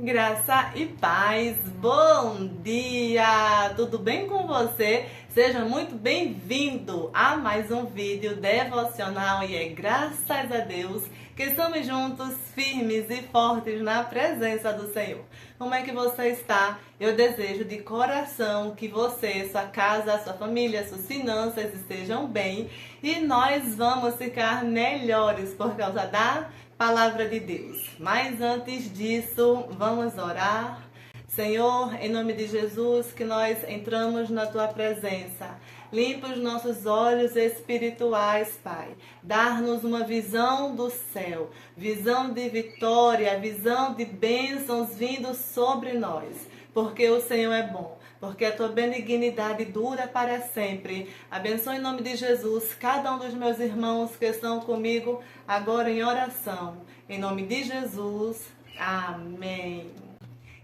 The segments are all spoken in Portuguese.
Graça e paz, bom dia! Tudo bem com você? Seja muito bem-vindo a mais um vídeo devocional e é graças a Deus que estamos juntos, firmes e fortes na presença do Senhor. Como é que você está? Eu desejo de coração que você, sua casa, sua família, suas finanças estejam bem e nós vamos ficar melhores por causa da Palavra de Deus. Mas antes disso, vamos orar. Senhor, em nome de Jesus, que nós entramos na Tua presença. Limpa os nossos olhos espirituais, Pai. Dar-nos uma visão do céu, visão de vitória, visão de bênçãos vindo sobre nós. Porque o Senhor é bom, porque a Tua benignidade dura para sempre. Abençoe em nome de Jesus cada um dos meus irmãos que estão comigo agora em oração. Em nome de Jesus, amém.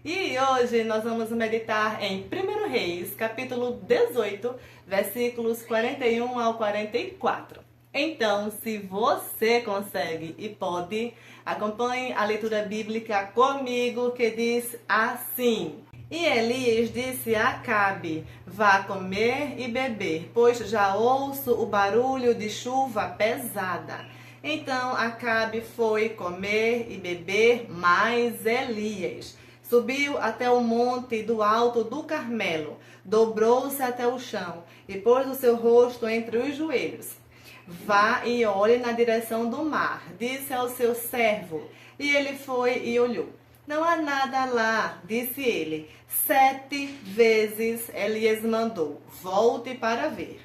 E hoje nós vamos meditar em 1 Reis, capítulo 18, versículos 41 ao 44. Então, se você consegue e pode, acompanhe a leitura bíblica comigo, que diz assim: E Elias disse a Acabe: Vá comer e beber, pois já ouço o barulho de chuva pesada. Então Acabe foi comer e beber, mas Elias subiu até o monte do alto do Carmelo, dobrou-se até o chão e pôs o seu rosto entre os joelhos. Vá e olhe na direção do mar, disse ao seu servo. E ele foi e olhou. Não há nada lá, disse ele. 7 vezes Elias mandou, volte para ver.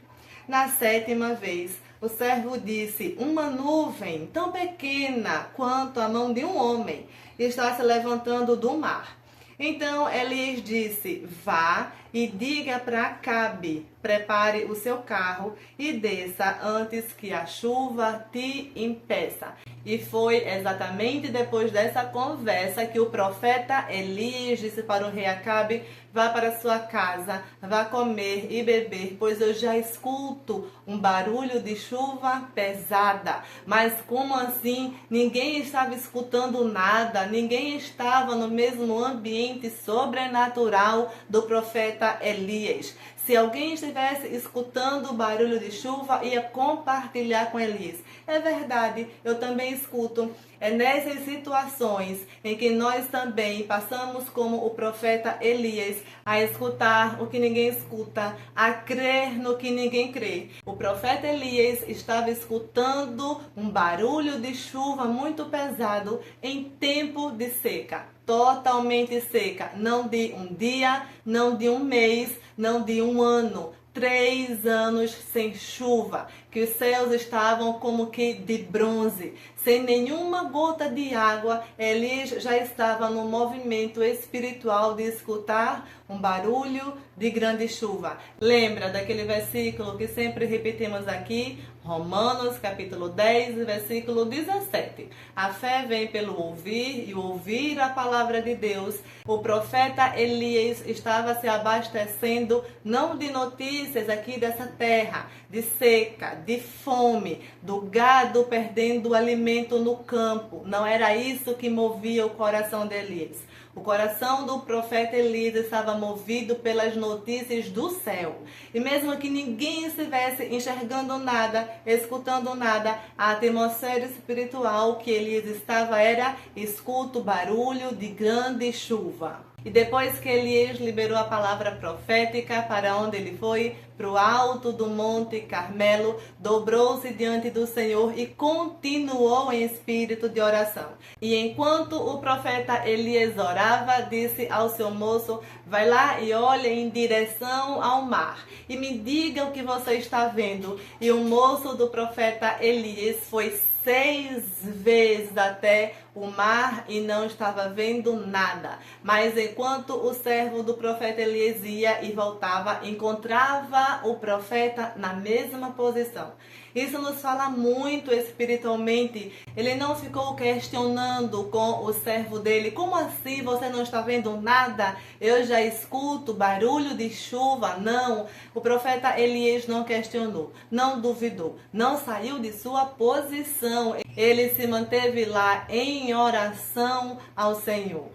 Na 7ª vez, o servo disse, uma nuvem tão pequena quanto a mão de um homem está se levantando do mar. Então Elias disse, vá e diga para Acabe, prepare o seu carro e desça antes que a chuva te impeça. E foi exatamente depois dessa conversa que o profeta Elias disse para o rei Acabe, vá para sua casa, vá comer e beber, pois eu já escuto um barulho de chuva pesada. Mas como assim? Ninguém estava escutando nada, ninguém estava no mesmo ambiente sobrenatural do profeta Elias. Se alguém estivesse escutando o barulho de chuva, ia compartilhar com Elias. É verdade, eu também escuto. É nessas situações em que nós também passamos como o profeta Elias, a escutar o que ninguém escuta, a crer no que ninguém crê. O profeta Elias estava escutando um barulho de chuva muito pesado em tempo de seca. Totalmente seca, não de um dia, não de um mês, não de um ano. 3 anos sem chuva, que os céus estavam como que de bronze, sem nenhuma gota de água. Elias já estava no movimento espiritual de escutar um barulho de grande chuva. Lembra daquele versículo que sempre repetimos aqui? Romanos capítulo 10, versículo 17. A fé vem pelo ouvir e ouvir a palavra de Deus. O profeta Elias estava se abastecendo não de notícias aqui dessa terra, de seca, de fome, do gado perdendo o alimento no campo. Não era isso que movia o coração de Elias. O coração do profeta Elias estava movido pelas notícias do céu. E mesmo que ninguém estivesse enxergando nada, escutando nada, a atmosfera espiritual que Elias estava era escuta o barulho de grande chuva. E depois que Elias liberou a palavra profética, para onde ele foi? Para o alto do Monte Carmelo, dobrou-se diante do Senhor e continuou em espírito de oração. E enquanto o profeta Elias orava, disse ao seu moço, vai lá e olhe em direção ao mar e me diga o que você está vendo. E o moço do profeta Elias foi 6 vezes até o mar e não estava vendo nada. Mas enquanto o servo do profeta Elias ia e voltava, encontrava o profeta na mesma posição. Isso nos fala muito espiritualmente. Ele não ficou questionando com o servo dele, como assim você não está vendo nada? Eu já escuto barulho de chuva. Não, o profeta Elias não questionou, não duvidou, não saiu de sua posição. Ele se manteve lá em oração ao Senhor.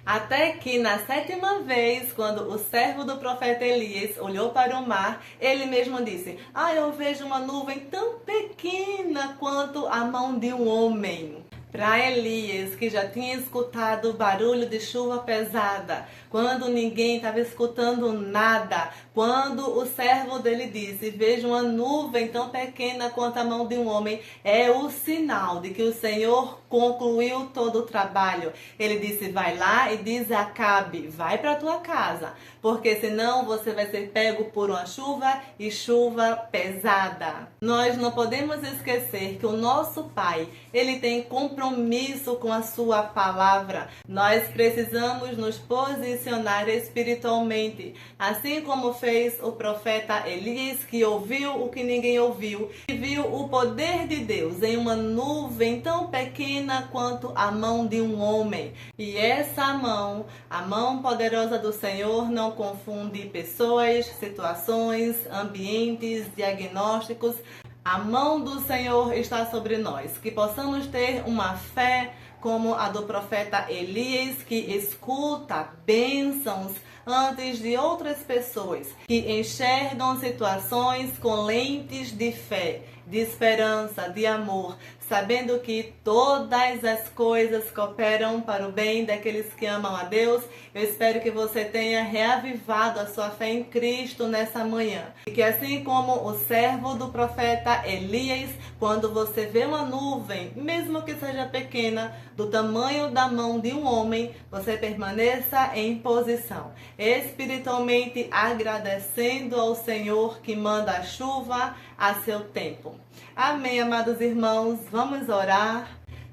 Até que na 7ª vez, quando o servo do profeta Elias olhou para o mar, ele mesmo disse: eu vejo uma nuvem tão pequena quanto a mão de um homem. Para Elias, que já tinha escutado o barulho de chuva pesada, quando ninguém estava escutando nada, quando o servo dele disse: vejo uma nuvem tão pequena quanto a mão de um homem, é o sinal de que o Senhor concluiu todo o trabalho. Ele disse: vai lá e diz a Acabe: vai para tua casa, porque senão você vai ser pego por uma chuva e chuva pesada. Nós não podemos esquecer que o nosso Pai, ele tem compromisso com a sua palavra. Nós precisamos nos posicionar espiritualmente, assim como fez o profeta Elias, que ouviu o que ninguém ouviu, e viu o poder de Deus em uma nuvem tão pequena quanto a mão de um homem. E essa mão, a mão poderosa do Senhor, não confunde pessoas, situações, ambientes, diagnósticos. A mão do Senhor está sobre nós, que possamos ter uma fé como a do profeta Elias, que escuta bênçãos antes de outras pessoas, que enxergam situações com lentes de fé, de esperança, de amor, sabendo que todas as coisas cooperam para o bem daqueles que amam a Deus. Eu espero que você tenha reavivado a sua fé em Cristo nessa manhã. E que assim como o servo do profeta Elias, quando você vê uma nuvem, mesmo que seja pequena, do tamanho da mão de um homem, você permaneça em posição, espiritualmente agradecendo ao Senhor que manda a chuva a seu tempo. Amém, amados irmãos, vamos orar.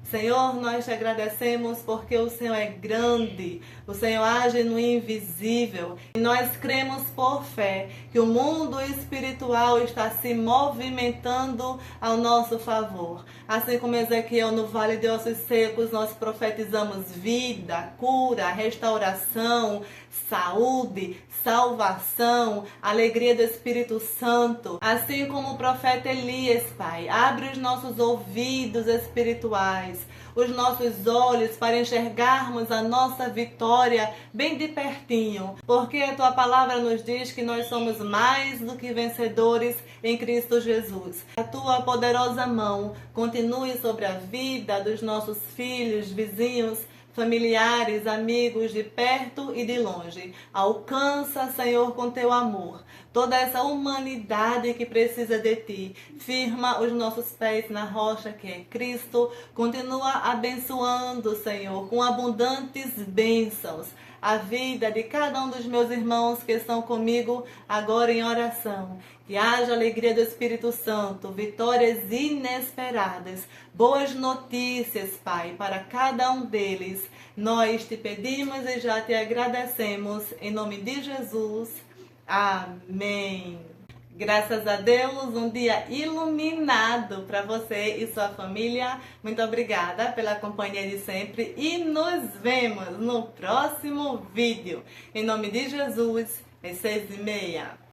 Senhor, nós te agradecemos porque o Senhor é grande, o Senhor age no invisível. E nós cremos por fé que o mundo espiritual está se movimentando ao nosso favor. Assim como Ezequiel no Vale de Ossos Secos, nós profetizamos vida, cura, restauração, saúde, salvação, alegria do Espírito Santo. Assim como o profeta Elias, Pai, abre os nossos ouvidos espirituais, os nossos olhos para enxergarmos a nossa vitória bem de pertinho, porque a tua palavra nos diz que nós somos mais do que vencedores em Cristo Jesus. A tua poderosa mão continue sobre a vida dos nossos filhos, vizinhos, familiares, amigos de perto e de longe. Alcança, Senhor, com teu amor toda essa humanidade que precisa de ti. Firma os nossos pés na rocha que é Cristo. Continua abençoando, Senhor, com abundantes bênçãos a vida de cada um dos meus irmãos que estão comigo agora em oração. Que haja alegria do Espírito Santo, vitórias inesperadas, boas notícias, Pai, para cada um deles. Nós te pedimos e já te agradecemos. Em nome de Jesus. Amém. Graças a Deus, um dia iluminado para você e sua família. Muito obrigada pela companhia de sempre e nos vemos no próximo vídeo. Em nome de Jesus, às 6h30.